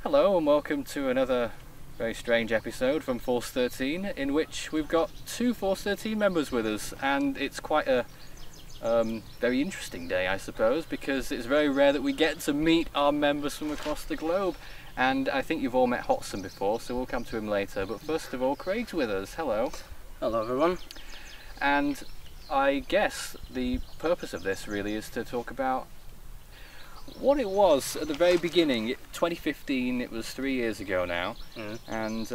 Hello and welcome to another very strange episode from Force 13 in which we've got two Force 13 members with us, and it's quite a very interesting day, I suppose, because it's very rare that we get to meet our members from across the globe, and I think you've all met Hudson before, so we'll come to him later, but first of all, Craig's with us. Hello. Hello everyone. And I guess the purpose of this really is to talk about what it was at the very beginning. 2015, it was 3 years ago now, and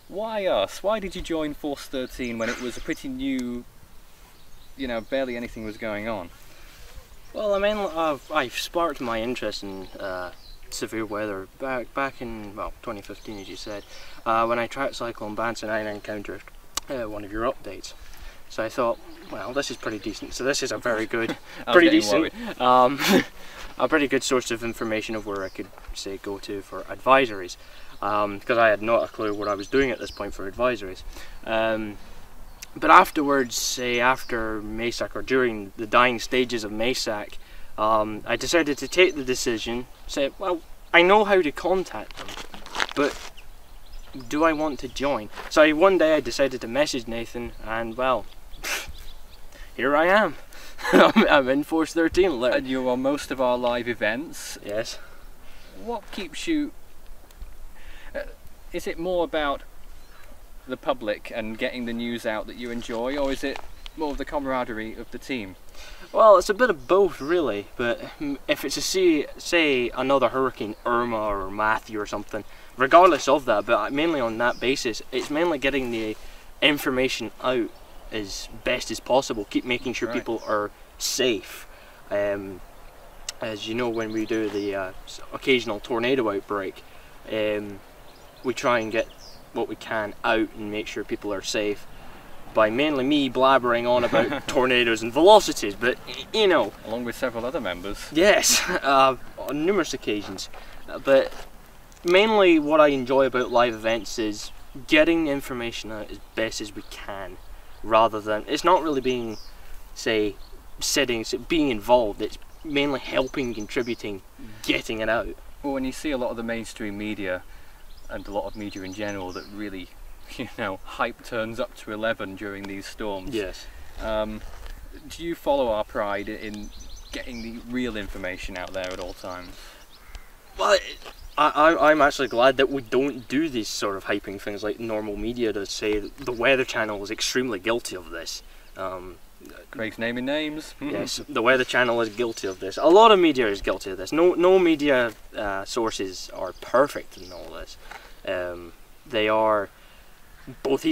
why us? Why did you join Force 13 when it was a pretty new, barely anything was going on? Well, I mean, I've sparked my interest in severe weather back in 2015, as you said, when I tracked Cyclone Banks and I encountered one of your updates. So I thought, well, this is pretty decent. So this is a very good, a pretty good source of information of where I could say go to for advisories, because I had not a clue what I was doing at this point for advisories. But afterwards, say after Maysack or during the dying stages of Maysack, I decided to take the decision. Say, well, I know how to contact them, but do I want to join? So one day I decided to message Nathan, and well, here I am. I'm in Force 13. And you're on most of our live events. Yes. What keeps you... is it more about the public and getting the news out that you enjoy, or is it more of the camaraderie of the team? Well, it's a bit of both, really, but if it's say another Hurricane Irma or Matthew or something, regardless of that, but mainly on that basis, it's mainly getting the information out as best as possible, keep making sure people are safe. As you know, when we do the occasional tornado outbreak, we try and get what we can out and make sure people are safe by mainly me blabbering on about tornadoes and velocities, but along with several other members. Yes, on numerous occasions, but mainly what I enjoy about live events is getting information out as best as we can, rather than, it's not really being, say, being involved, it's mainly helping, contributing, getting it out. Well, when you see a lot of the mainstream media and a lot of media in general that really, hype turns up to 11 during these storms. Yes. Do you follow our pride in getting the real information out there at all times? Well, I'm actually glad that we don't do these sort of hyping things like normal media to say the Weather Channel is extremely guilty of this. Craig's naming names. Yes, the Weather Channel is guilty of this. A lot of media is guilty of this. No media sources are perfect in all this. They are both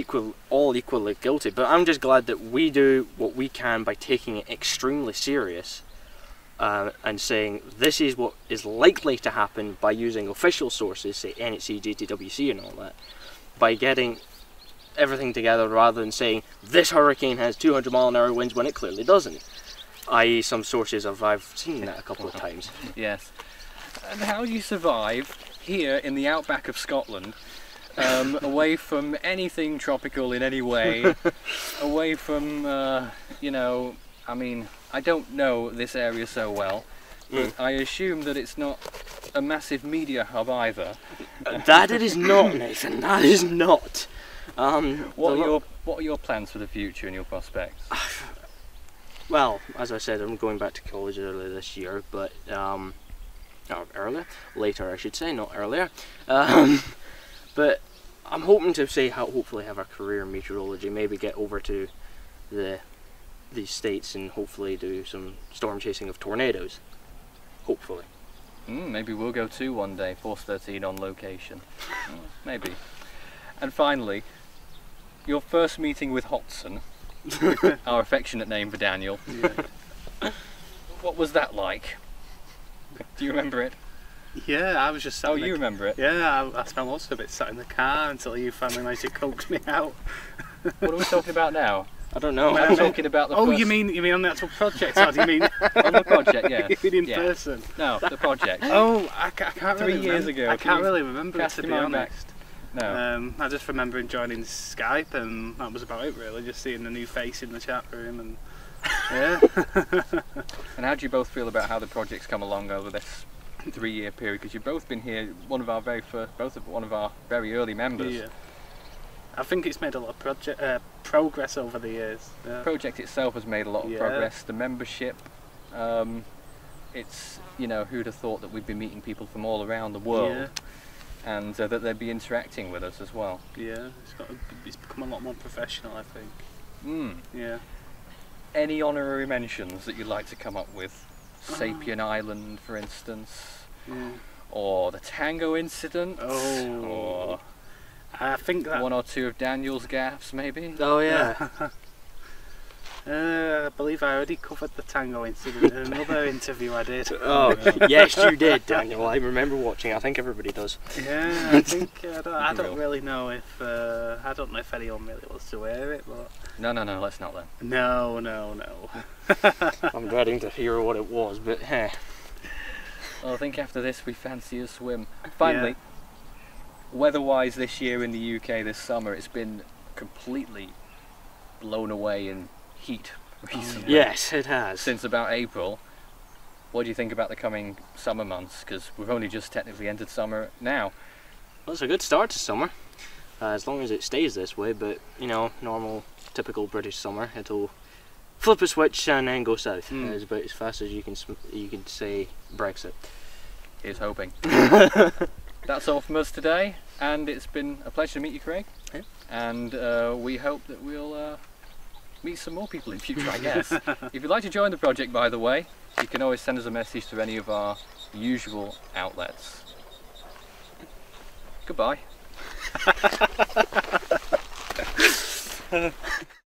all equally guilty, but I'm just glad that we do what we can by taking it extremely serious. And saying this is what is likely to happen by using official sources, say NHC, JTWC and all that, by getting everything together rather than saying this hurricane has 200-mile-an-hour winds when it clearly doesn't. I.e. some sources I've seen that a couple of times. Yes. And how do you survive here in the outback of Scotland, away from anything tropical in any way, away from, I mean, I don't know this area so well, but I assume that it's not a massive media hub either. That it is not, Nathan, that is not. What are your plans for the future and your prospects? Well, as I said, I'm going back to college earlier this year, but, later I should say, not earlier. But I'm hoping to say hopefully have a career in meteorology, maybe get over to these states and hopefully do some storm chasing of tornadoes. Hopefully. Maybe we'll go too one day, Force 13 on location. Maybe. And finally, your first meeting with Hudson, our affectionate name for Daniel. Yeah. What was that like? Do you remember it? Yeah, I was just sat you remember it? Yeah, I spent lots of it sat in the car until you finally managed to coax me out. What are we talking about now? I don't know. I'm talking about the first... you mean on the actual project? How do you mean? On the project, yeah. You mean in person? No, the project. Oh, I can't really 3 years ago. I can't really remember it, to be honest. No. I just remember joining Skype, and that was about it really, just seeing the new face in the chat room, and yeah. And how do you both feel about how the project's come along over this 3-year period, because you've both been here, one of our very early members. Yeah. I think it's made a lot of progress over the years. The project itself has made a lot of progress. The membership, it's, you know, who'd have thought that we'd be meeting people from all around the world, and that they'd be interacting with us as well. Yeah, it's become a lot more professional, I think. Yeah. Any honorary mentions that you'd like to come up with? Sapien Island, for instance, or the Tango incident, or I think that one or two of Daniel's gaffes, maybe. Oh yeah. I believe I already covered the Tango incident in another interview I did. Oh yes, you did, Daniel. I remember watching. I think everybody does. Yeah, I think I don't really know if I don't know if anyone really wants to hear it, but No, let's not then. no. I'm dreading to hear what it was, but hey. Well, I think after this we fancy a swim. Finally, weather-wise this year in the UK this summer, it's been completely blown away in heat recently. Yes, it has. Since about April. What do you think about the coming summer months? Because we've only just technically entered summer now. Well, it's a good start to summer, as long as it stays this way. But you know, normal, typical British summer, it'll flip a switch and then go south. It's about as fast as you can say Brexit. Here's hoping. That's all from us today, and it's been a pleasure to meet you, Craig. Yeah. And we hope that we'll meet some more people in future, I guess. If you'd like to join the project, by the way, you can always send us a message through any of our usual outlets. Goodbye.